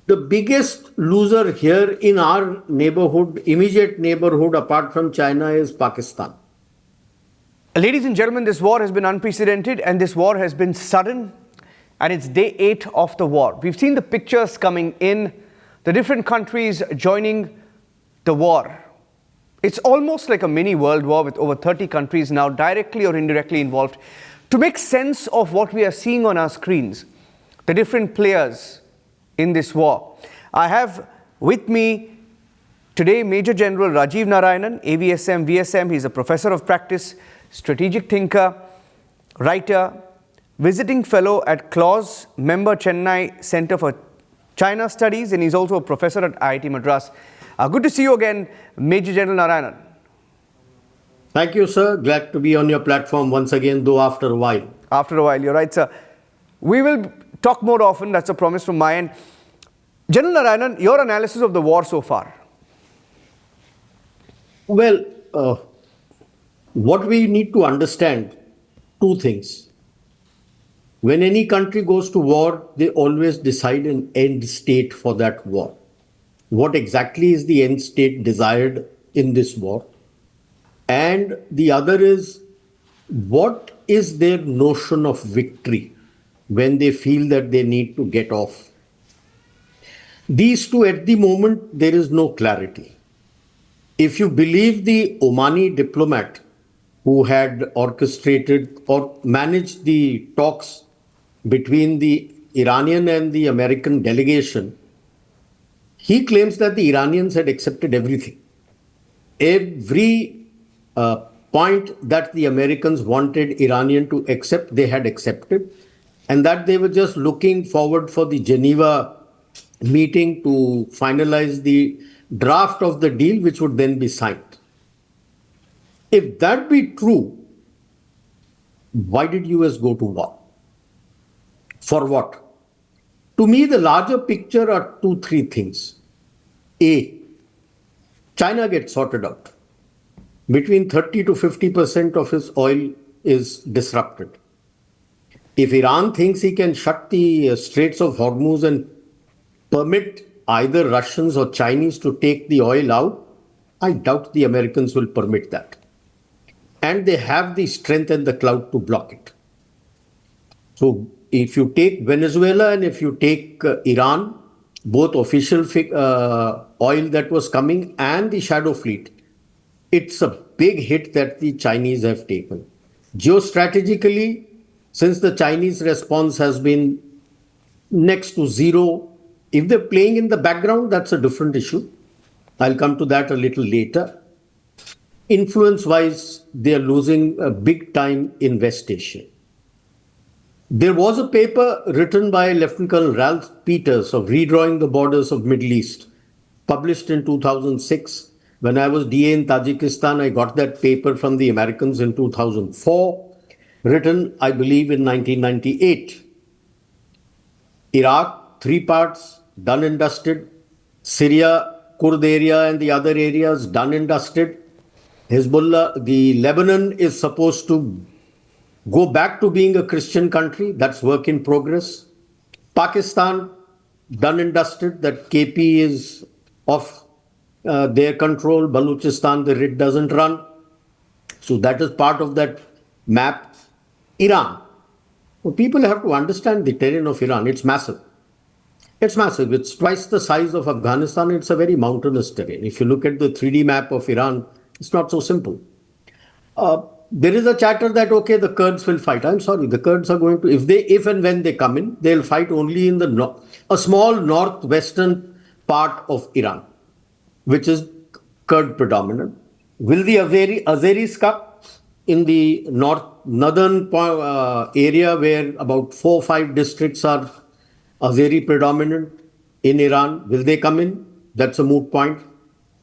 The biggest loser here in our neighborhood, immediate neighborhood, apart from China, is Pakistan. Ladies and gentlemen, this war has been unprecedented and this war has been sudden, and it's day 8 of the war. We've seen the pictures coming in, the different countries joining the war. It's almost like a mini world war with over 30 countries now directly or indirectly involved. To make sense of what we are seeing on our screens, the different players in this war, I have with me today Major General Rajiv Narayanan, AVSM, VSM. He's a professor of practice, strategic thinker, writer, visiting fellow at CLAWS, member Chennai Center for China Studies, and he's also a professor at IIT Madras. Good to see you again, Major General Narayanan. Thank you, sir. Glad to be on your platform once again, though after a while. After a while, you're right, sir. We will talk more often, that's a promise from my end. General Narayanan, your analysis of the war so far? Well, what we need to understand, two things. When any country goes to war, they always decide an end state for that war. What exactly is the end state desired in this war? And the other is, what is their notion of victory when they feel that they need to get off? These two, at the moment, there is no clarity. If you believe the Omani diplomat who had orchestrated or managed the talks between the Iranian and the American delegation, he claims that the Iranians had accepted everything. Every point that the Americans wanted Iranian to accept, they had accepted, and that they were just looking forward for the Geneva meeting to finalize the draft of the deal, which would then be signed. If that be true, why did US go to war? For what? To me, the larger picture are 2-3 things. A, China gets sorted out. Between 30 to 50% of his oil is disrupted. If Iran thinks he can shut the Straits of Hormuz and permit either Russians or Chinese to take the oil out, I doubt the Americans will permit that. And they have the strength and the clout to block it. So if you take Venezuela and if you take Iran, both official oil that was coming and the shadow fleet, it's a big hit that the Chinese have taken. Geostrategically, since the Chinese response has been next to zero, if they're playing in the background, that's a different issue. I'll come to that a little later. Influence-wise, they're losing a big time in West Asia. There was a paper written by Lieutenant Colonel Ralph Peters of Redrawing the Borders of Middle East, published in 2006. When I was DA in Tajikistan, I got that paper from the Americans in 2004, written, I believe, in 1998. Iraq, 3 parts, done and dusted. Syria, Kurd area and the other areas, done and dusted. Hezbollah, the Lebanon is supposed to go back to being a Christian country. That's work in progress. Pakistan, done and dusted. That KP is off their control. Balochistan, the Retd doesn't run. So that is part of that map. Iran. Well, people have to understand the terrain of Iran. It's massive. It's massive. It's twice the size of Afghanistan. It's a very mountainous terrain. If you look at the 3D map of Iran, it's not so simple. There is a chatter that, okay, the Kurds will fight. I'm sorry, the Kurds are going to, if and when they come in, they'll fight only in a small northwestern part of Iran, which is Kurd predominant. Will the Azeris come in the northern area where about 4 or 5 districts are Azeri predominant in Iran? Will they come in? That's a moot point.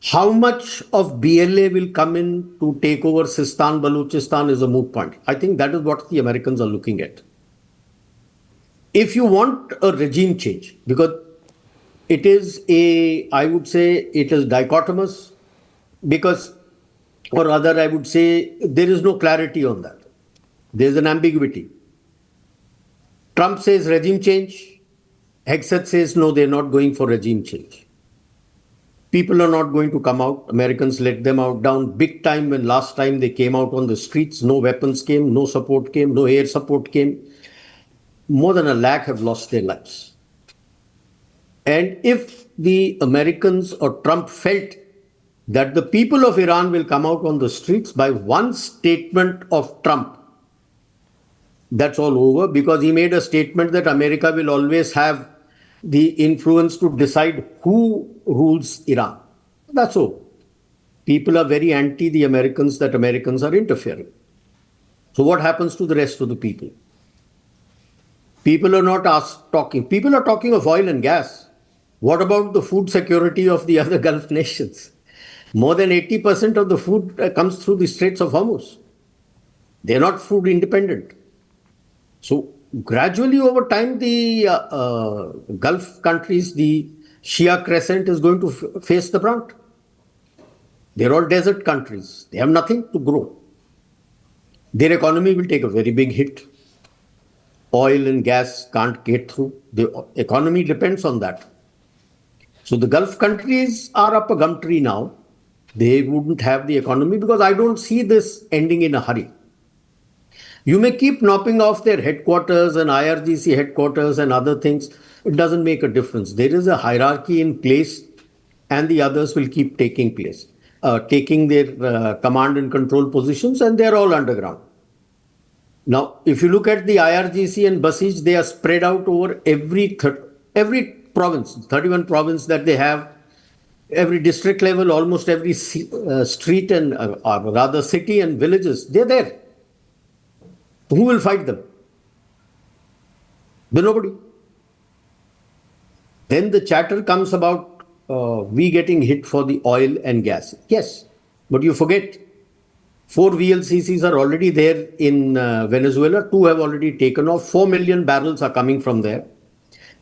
How much of BLA will come in to take over Sistan, Balochistan is a moot point. I think that is what the Americans are looking at. If you want a regime change, because it is I would say it is dichotomous, because, or rather I would say there is no clarity on that. There is an ambiguity. Trump says regime change. Hegseth says, no, they're not going for regime change. People are not going to come out. Americans let them out down big time when last time they came out on the streets. No weapons came, no support came, no air support came. More than 1 lakh have lost their lives. And if the Americans or Trump felt that the people of Iran will come out on the streets by one statement of Trump, that's all over, because he made a statement that America will always have the influence to decide who rules Iran. That's all. People are very anti the Americans that Americans are interfering. So what happens to the rest of the people? People are not talking. People are talking of oil and gas. What about the food security of the other Gulf nations? More than 80% of the food comes through the Straits of Hormuz. They're not food independent. So gradually over time, the Gulf countries, the Shia crescent is going to face the brunt. They're all desert countries. They have nothing to grow. Their economy will take a very big hit. Oil and gas can't get through. The economy depends on that. So the Gulf countries are up a gum tree now. They wouldn't have the economy because I don't see this ending in a hurry. You may keep knopping off their headquarters and IRGC headquarters and other things. It doesn't make a difference. There is a hierarchy in place and the others will keep taking their command and control positions, and they're all underground. Now, if you look at the IRGC and Basij, they are spread out over every province, 31 province that they have, every district level, almost every street and rather city and villages, they're there. Who will fight them? Nobody. Then the chatter comes about we getting hit for the oil and gas. Yes, but you forget 4 VLCCs are already there in Venezuela. 2 have already taken off. 4 million barrels are coming from there.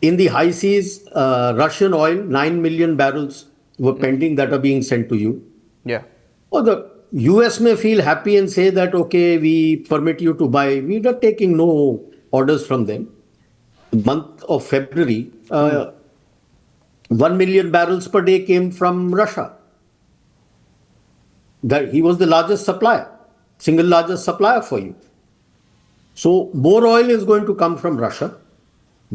In the high seas, Russian oil, 9 million barrels were pending that are being sent to you. Yeah. Or the US may feel happy and say that, okay, we permit you to buy. We are taking no orders from them. The month of February, 1 million barrels per day came from Russia. He was the largest supplier, single largest supplier for you. So more oil is going to come from Russia.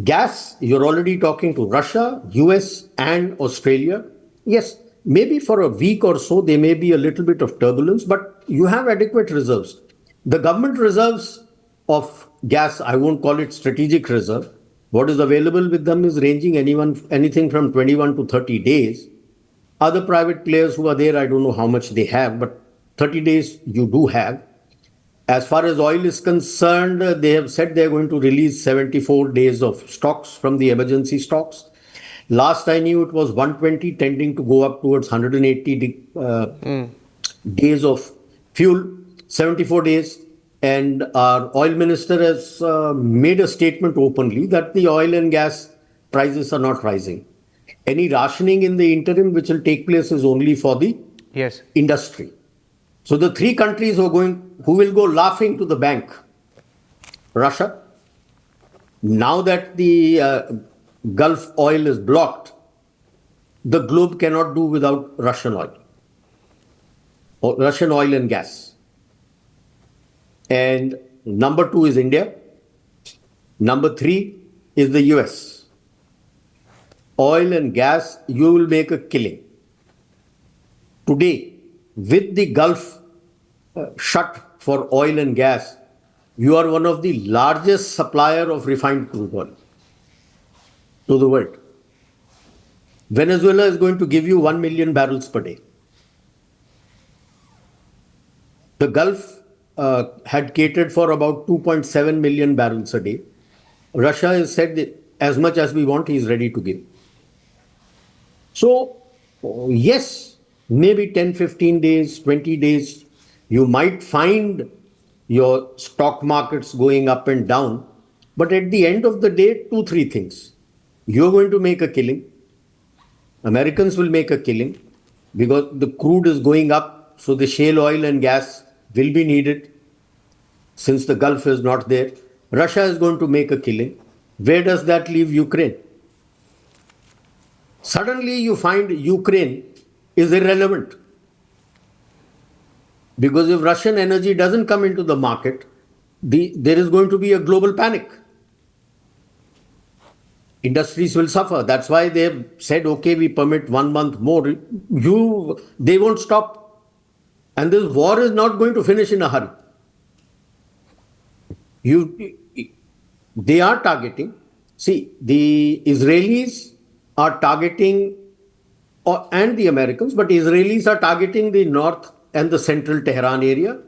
Gas, you're already talking to Russia, US and Australia. Yes, maybe for a week or so, there may be a little bit of turbulence, but you have adequate reserves. The government reserves of gas, I won't call it strategic reserve. What is available with them is ranging anything from 21 to 30 days. Other private players who are there, I don't know how much they have, but 30 days you do have. As far as oil is concerned, they have said they're going to release 74 days of stocks from the emergency stocks. Last I knew it was 120, tending to go up towards 180 days of fuel, 74 days. And our oil minister has made a statement openly that the oil and gas prices are not rising. Any rationing in the interim which will take place is only for the industry. So the 3 countries who will go laughing to the bank. Russia. Now that the Gulf oil is blocked, the globe cannot do without Russian oil. Or Russian oil and gas. And number 2 is India. Number 3 is the US. Oil and gas, you will make a killing. Today, with the Gulf shut for oil and gas, you are one of the largest supplier of refined crude oil to the world. Venezuela is going to give you 1 million barrels per day. The Gulf had catered for about 2.7 million barrels a day. Russia has said that as much as we want, he is ready to give. So, yes, maybe 10, 15 days, 20 days, you might find your stock markets going up and down. But at the end of the day, 2, 3 things. You're going to make a killing. Americans will make a killing because the crude is going up. So the shale oil and gas will be needed since the Gulf is not there. Russia is going to make a killing. Where does that leave Ukraine? Suddenly you find Ukraine is irrelevant. Because if Russian energy doesn't come into the market, there is going to be a global panic. Industries will suffer. That's why they have said, okay, we permit 1 month more. They won't stop. And this war is not going to finish in a hurry. They are targeting. See, the Israelis are targeting, and the Americans, but Israelis are targeting the north and the central Tehran area.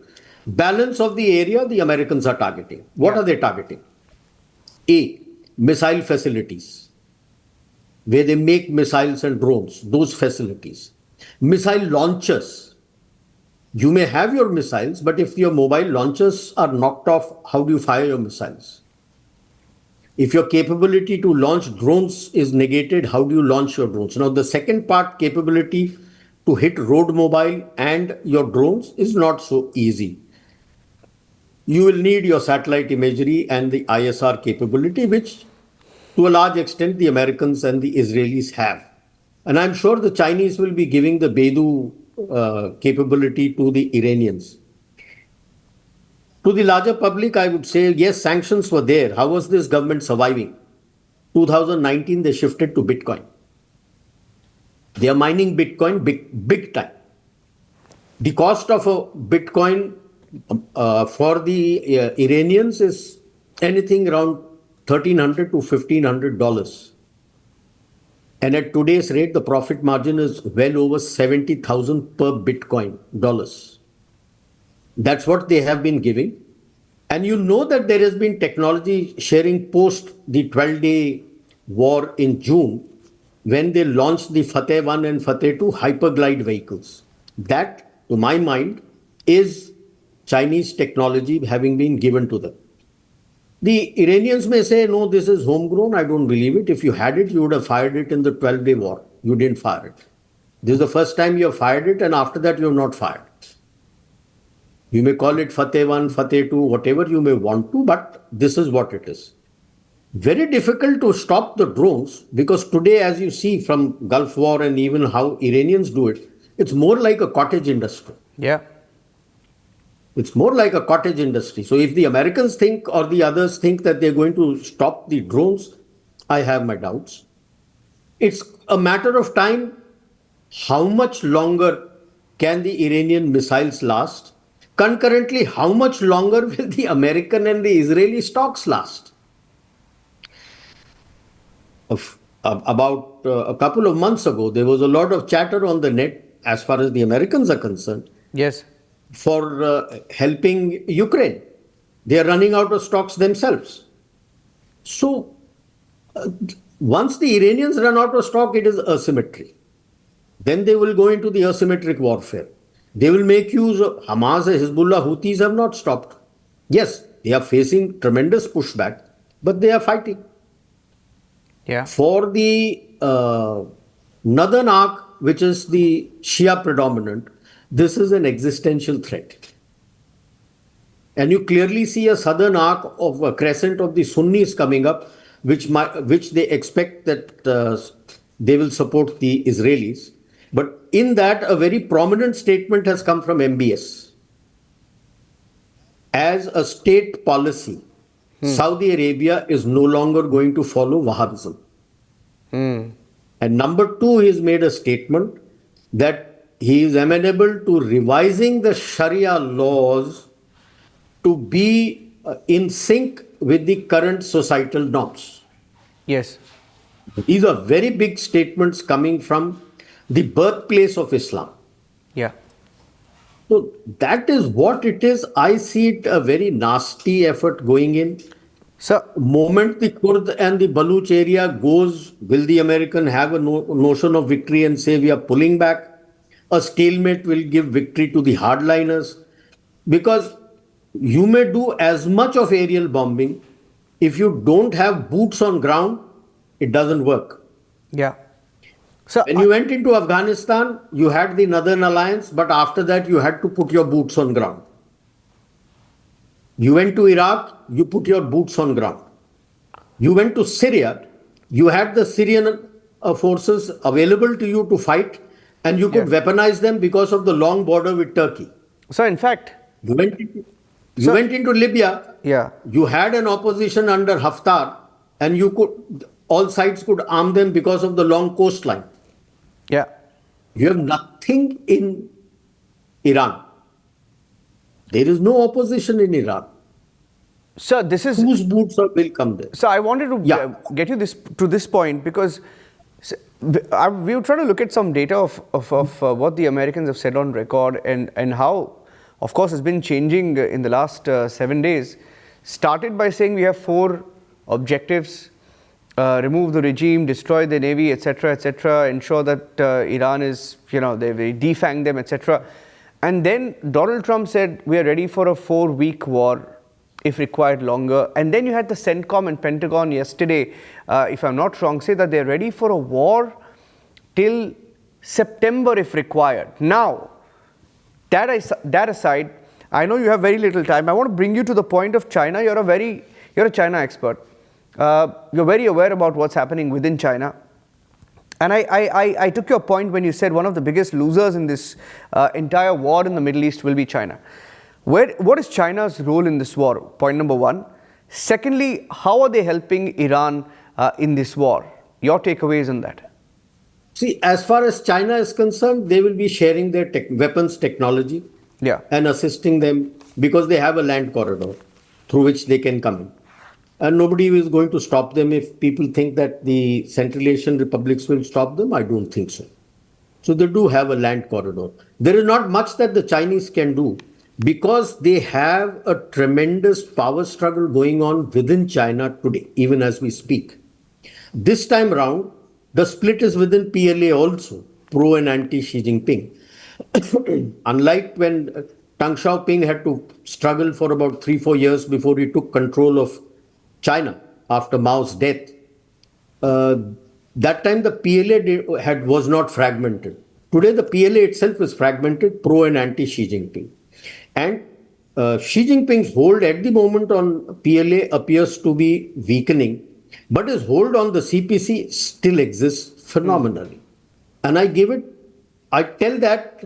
Balance of the area, the Americans are targeting. What are they targeting? A, missile facilities, where they make missiles and drones, those facilities. Missile launchers. You may have your missiles, but if your mobile launchers are knocked off, how do you fire your missiles? If your capability to launch drones is negated, how do you launch your drones? Now, the second part, capability to hit road mobile and your drones, is not so easy. You will need your satellite imagery and the ISR capability, which to a large extent the Americans and the Israelis have. And I'm sure the Chinese will be giving the Beidou capability to the Iranians. To the larger public, I would say, yes, sanctions were there. How was this government surviving? 2019, they shifted to Bitcoin. They are mining Bitcoin big time. The cost of a Bitcoin for the Iranians is anything around $1,300 to $1,500. And at today's rate, the profit margin is well over 70,000 per Bitcoin dollars. That's what they have been giving. And you know that there has been technology sharing post the 12-day war in June, when they launched the Fateh 1 and Fateh 2 hyperglide vehicles. That, to my mind, is Chinese technology having been given to them. The Iranians may say, no, this is homegrown. I don't believe it. If you had it, you would have fired it in the 12-day war. You didn't fire it. This is the first time you have fired it, and after that you have not fired. You may call it Fateh 1, Fateh 2, whatever you may want to, but this is what it is. Very difficult to stop the drones, because today, as you see from Gulf War and even how Iranians do it, it's more like a cottage industry. Yeah. It's more like a cottage industry. So if the Americans think, or the others think, that they're going to stop the drones, I have my doubts. It's a matter of time. How much longer can the Iranian missiles last? Concurrently, how much longer will the American and the Israeli stocks last? About a couple of months ago, there was a lot of chatter on the net, as far as the Americans are concerned, Yes. for helping Ukraine. They are running out of stocks themselves. So, once the Iranians run out of stock, it is asymmetry. Then they will go into the asymmetric warfare. They will make use of Hamas, Hezbollah, Houthis have not stopped. Yes, they are facing tremendous pushback, but they are fighting. Yeah. For the northern arc, which is the Shia predominant, this is an existential threat. And you clearly see a southern arc of a crescent of the Sunnis coming up, which they expect that they will support the Israelis. But in that, a very prominent statement has come from MBS. As a state policy, Saudi Arabia is no longer going to follow Wahhabism. And number two, he has made a statement that he is amenable to revising the Sharia laws to be in sync with the current societal norms. Yes. These are very big statements coming from the birthplace of Islam. Yeah. So that is what it is. I see it a very nasty effort going in. So, Moment the Kurd and the Baloch area goes, will the American have a notion of victory and say we are pulling back? A stalemate will give victory to the hardliners, because you may do as much of aerial bombing. If you don't have boots on ground, it doesn't work. yeah. So, When you went into Afghanistan, you had the Northern Alliance, but after that you had to put your boots on ground. You went to Iraq, you put your boots on ground. You went to Syria, you had the Syrian forces available to you to fight, and you could weaponize them because of the long border with Turkey. So, in fact, You went into, you So- went into Libya. Yeah. You had an opposition under Haftar, and you could all sides could arm them because of the long coastline. yeah. You have nothing in Iran. There is no opposition in Iran. Sir, this is. Whose boots will come there? So I wanted to Yeah. get you to this point because we were trying to look at some data of what the Americans have said on record and how, of course, it's been changing in the last 7 days. Started by saying we have 4 objectives: remove the regime, destroy the navy, etc., ensure that Iran is, they defang them, etc. And then Donald Trump said we are ready for a 4-week war, if required longer. And then you had the CENTCOM and Pentagon yesterday, if I'm not wrong, say that they're ready for a war till September if required. Now, that aside, I know you have very little time. I want to bring you to the point of China. You're a China expert. You're very aware about what's happening within China. And I took your point when you said one of the biggest losers in this entire war in the Middle East will be China. What is China's role in this war? Point number 1. Secondly, how are they helping Iran in this war? Your takeaways on that? See, as far as China is concerned, they will be sharing their weapons technology and assisting them because they have a land corridor through which they can come in. And nobody is going to stop them. If people think that the Central Asian republics will stop them, I don't think so. So they do have a land corridor. There is not much that the Chinese can do because they have a tremendous power struggle going on within China today, even as we speak. This time round, the split is within PLA also, pro and anti Xi Jinping. Unlike when Deng Xiaoping had to struggle for about 3-4 years before he took control of China after Mao's death, that time the PLA was not fragmented. Today the PLA itself is fragmented, pro and anti Xi Jinping. And Xi Jinping's hold at the moment on PLA appears to be weakening, but his hold on the CPC still exists phenomenally. And I tell that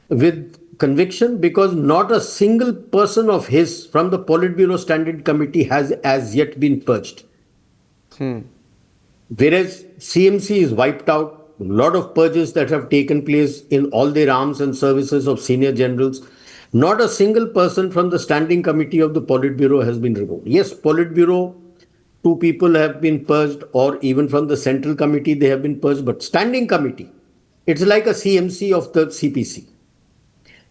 with conviction because not a single person of his from the Politburo Standing Committee has as yet been purged. Whereas CMC is wiped out, a lot of purges that have taken place in all their arms and services of senior generals. Not a single person from the Standing Committee of the Politburo has been removed. Yes, Politburo, 2 people have been purged, or even from the Central Committee they have been purged, but Standing Committee, it's like a CMC of the CPC.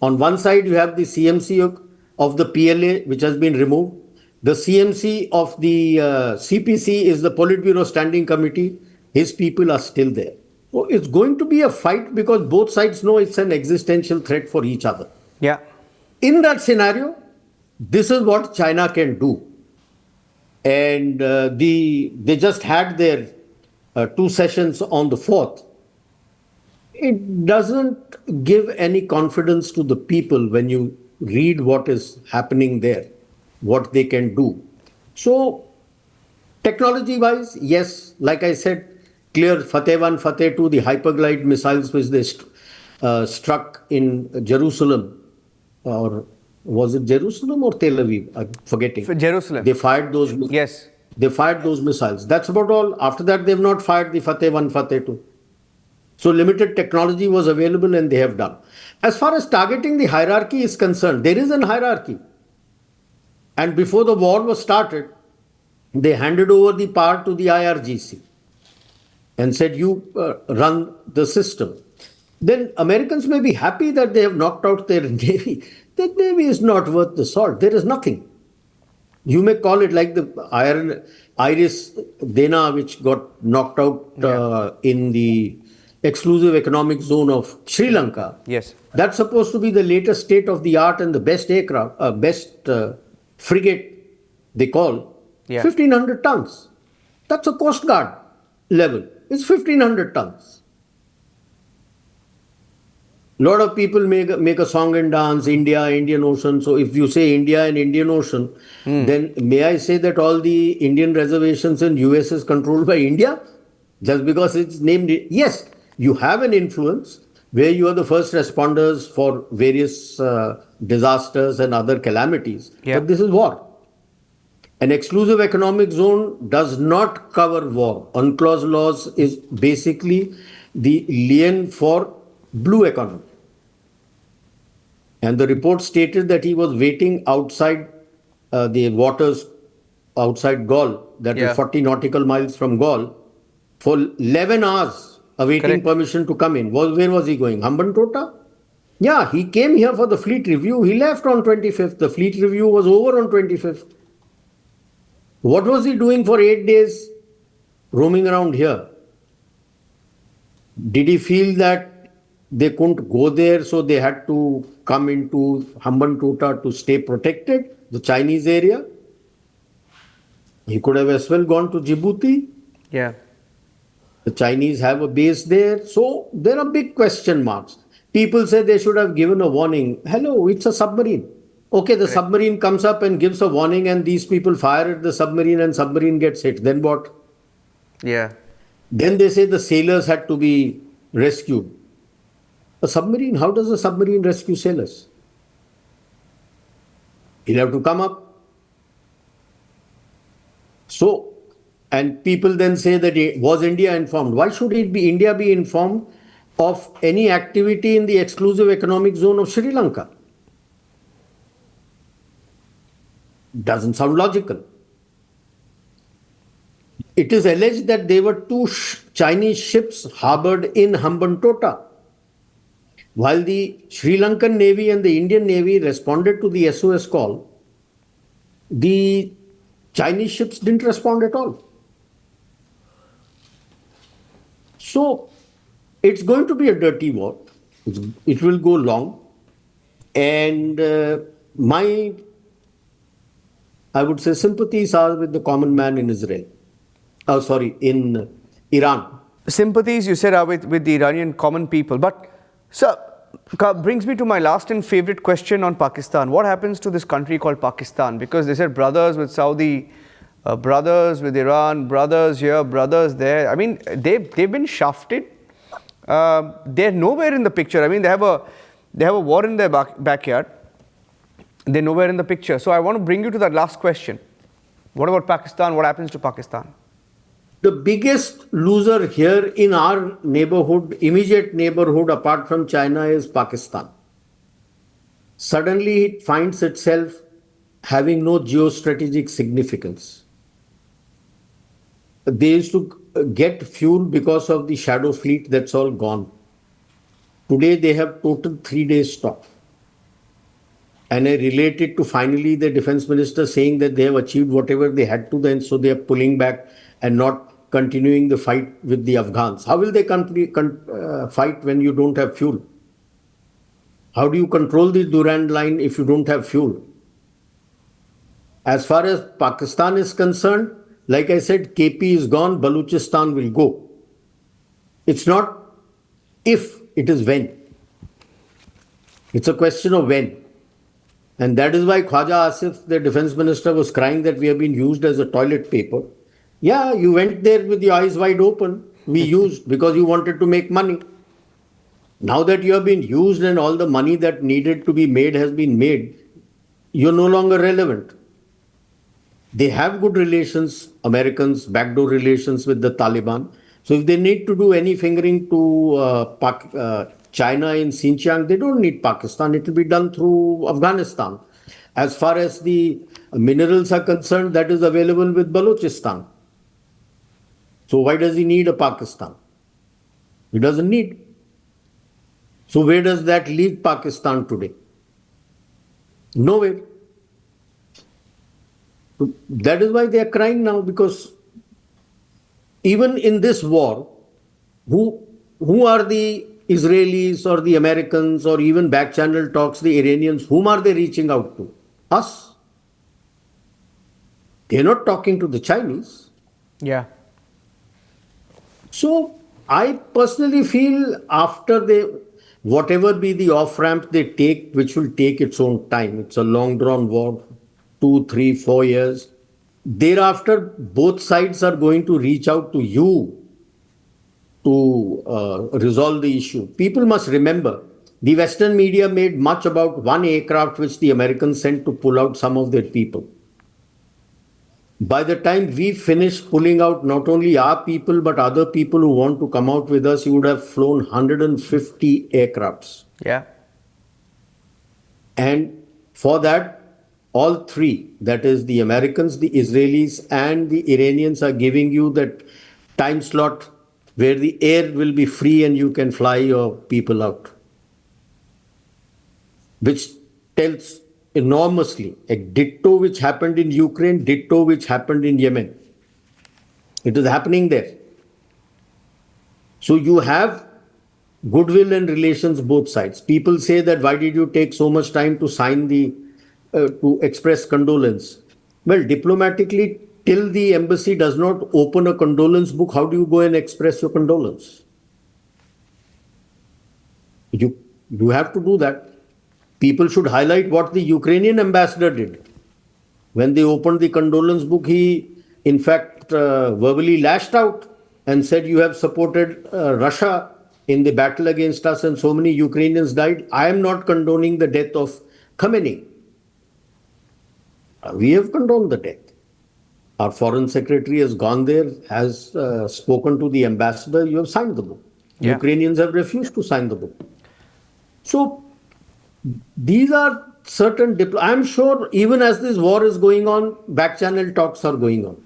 On one side, you have the CMC of the PLA, which has been removed. The CMC of the CPC is the Politburo Standing Committee. His people are still there. So it's going to be a fight because both sides know it's an existential threat for each other. Yeah. In that scenario, this is what China can do. And they just had their 2 sessions on the 4th. It doesn't give any confidence to the people when you read what is happening there, what they can do. So, technology-wise, yes, like I said, clear Fateh 1, Fateh 2, the hyperglide missiles which they struck in Jerusalem, or was it Jerusalem or Tel Aviv? I'm forgetting. For Jerusalem. They fired those. Yes. They fired those missiles. That's about all. After that, they've not fired the Fateh 1, Fateh 2. So limited technology was available and they have done. As far as targeting the hierarchy is concerned, there is an hierarchy. And before the war was started, they handed over the power to the IRGC and said, you run the system. Then Americans may be happy that they have knocked out their navy. That navy is not worth the salt. There is nothing. You may call it like the Iris Dena, which got knocked out in the exclusive economic zone of Sri Lanka. Yes. That's supposed to be the latest state of the art and the best aircraft, best frigate, they call. 1,500 tons. That's a Coast Guard level. It's 1,500 tons. A lot of people make a song and dance, India, Indian Ocean. So if you say India and Indian Ocean, then may I say that all the Indian reservations in US is controlled by India? Just because it's named, yes, you have an influence where you are the first responders for various disasters and other calamities. Yeah. But this is war. An exclusive economic zone does not cover war. UNCLOS laws is basically the lien for blue economy. And the report stated that he was waiting outside the waters outside Gaul, that is Yeah. 40 nautical miles from Gaul, for 11 hours awaiting Correct. permission to come in. Where was he going? Hambantota? Yeah, he came here for the fleet review. He left on 25th. The fleet review was over on 25th. What was he doing for 8 days roaming around here? Did he feel that they couldn't go there, so they had to come into Hambantota to stay protected, the Chinese area? He could have as well gone to Djibouti. Yeah. The Chinese have a base there. So there are big question marks. People say they should have given a warning. Hello, it's a submarine. Okay, the submarine comes up and gives a warning, and these people fire at the submarine and submarine gets hit. Then what? Yeah. Then they say the sailors had to be rescued. A submarine, how does a submarine rescue sailors? He'll have to come up. So, and people then say that was India informed? Why should India be informed of any activity in the exclusive economic zone of Sri Lanka? Doesn't sound logical. It is alleged that there were two Chinese ships harbored in Hambantota. While the Sri Lankan Navy and the Indian Navy responded to the SOS call, the Chinese ships didn't respond at all. So it's going to be a dirty war. It will go long. And I would say, sympathies are with the common man in Israel. In Iran. Sympathies, you said, are with the Iranian common people. But, sir, brings me to my last and favorite question on Pakistan. What happens to this country called Pakistan? Because they said brothers with Saudi, brothers with Iran, brothers here, brothers there. I mean, they've been shafted. They're nowhere in the picture. I mean, they have a war in their backyard. They're nowhere in the picture. So I want to bring you to that last question. What about Pakistan? What happens to Pakistan? The biggest loser here in our neighborhood, immediate neighborhood, apart from China, is Pakistan. Suddenly it finds itself having no geostrategic significance. They used to get fuel because of the shadow fleet, that's all gone. Today they have total 3-day stop. And I relate it to finally the defense minister saying that they have achieved whatever they had to then, so they are pulling back and not continuing the fight with the Afghans. How will they fight when you don't have fuel? How do you control the Durand line if you don't have fuel? As far as Pakistan is concerned, like I said, KP is gone, Balochistan will go. It's not if, it is when. It's a question of when. And that is why Khwaja Asif, the defense minister, was crying that we have been used as a toilet paper. Yeah, you went there with your eyes wide open. We used because you wanted to make money. Now that you have been used and all the money that needed to be made has been made, you're no longer relevant. They have good relations, Americans, backdoor relations with the Taliban. So if they need to do any fingering to China in Xinjiang, they don't need Pakistan. It will be done through Afghanistan. As far as the minerals are concerned, that is available with Balochistan. So why does he need a Pakistan? He doesn't need. So where does that leave Pakistan today? Nowhere. So that is why they are crying now, because even in this war, who are the Israelis or the Americans or even back channel talks, the Iranians, whom are they reaching out to? Us. They're not talking to the Chinese. Yeah. So I personally feel after whatever be the off-ramp they take, which will take its own time, it's a long-drawn war, 2, 3, 4 years. Thereafter, both sides are going to reach out to you resolve the issue. People must remember, the Western media made much about one aircraft which the Americans sent to pull out some of their people. By the time we finished pulling out not only our people, but other people who want to come out with us, you would have flown 150 aircrafts. Yeah. And for that, all three, that is the Americans, the Israelis, and the Iranians, are giving you that time slot where the air will be free and you can fly your people out. Which tells enormously. A ditto which happened in Ukraine, ditto which happened in Yemen. It is happening there. So you have goodwill and relations both sides. People say that why did you take so much time to sign to express condolence? Well, diplomatically, till the embassy does not open a condolence book, how do you go and express your condolence? You have to do that. People should highlight what the Ukrainian ambassador did. When they opened the condolence book, he in fact verbally lashed out and said, you have supported Russia in the battle against us and so many Ukrainians died. I am not condoning the death of Khamenei. We have condoned the death. Our foreign secretary has gone there, has spoken to the ambassador. You have signed the book. Yeah. Ukrainians have refused to sign the book. So these are certain, I'm sure even as this war is going on, back channel talks are going on.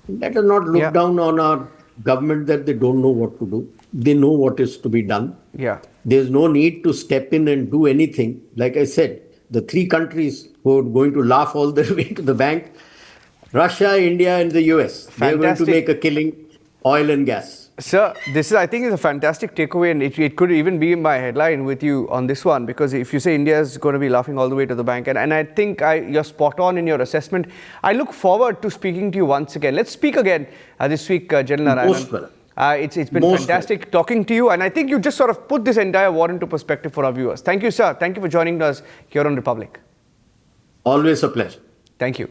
Let us not look down on our government that they don't know what to do. They know what is to be done. Yeah. There's no need to step in and do anything. Like I said, the three countries who are going to laugh all their way to the bank, Russia, India, and the US. Fantastic. They're going to make a killing, oil and gas. Sir, this is, I think, is a fantastic takeaway, and it could even be in my headline with you on this one, because if you say India is going to be laughing all the way to the bank, and I think you're spot on in your assessment. I look forward to speaking to you once again. Let's speak again this week, General Narayanan. Most welcome. It's been fantastic talking to you, and I think you just sort of put this entire war into perspective for our viewers. Thank you, sir. Thank you for joining us here on Republic. Always a pleasure. Thank you.